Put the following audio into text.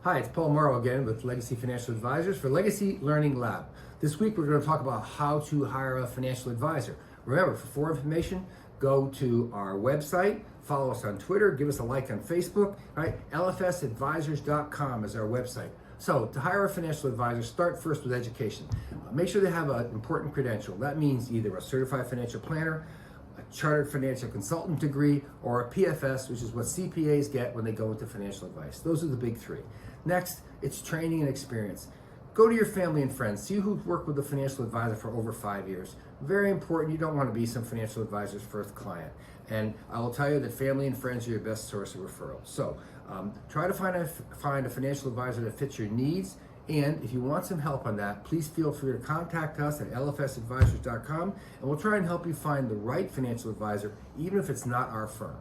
Hi, it's Paul Mauro again with Legacy Financial Advisors for Legacy Learning Lab. This week we're going to talk about how to hire a financial advisor. Remember, for more information, go to our website, follow us on Twitter, give us a like on Facebook, right? lfsadvisors.com is our website. So to hire a financial advisor, start first with education. Make sure they have an important credential. That means either a certified financial planner, a chartered financial consultant degree, or a PFS, which is what CPAs get when they go into financial advice. Those are the big three. Next, it's training and experience. Go to your family and friends. See who's worked with a financial advisor for over 5 years. Very important. You don't want to be some financial advisor's first client. And I will tell you that family and friends are your best source of referrals. So try to find a financial advisor that fits your needs. And if you want some help on that, please feel free to contact us at lfsadvisors.com, and we'll try and help you find the right financial advisor, even if it's not our firm.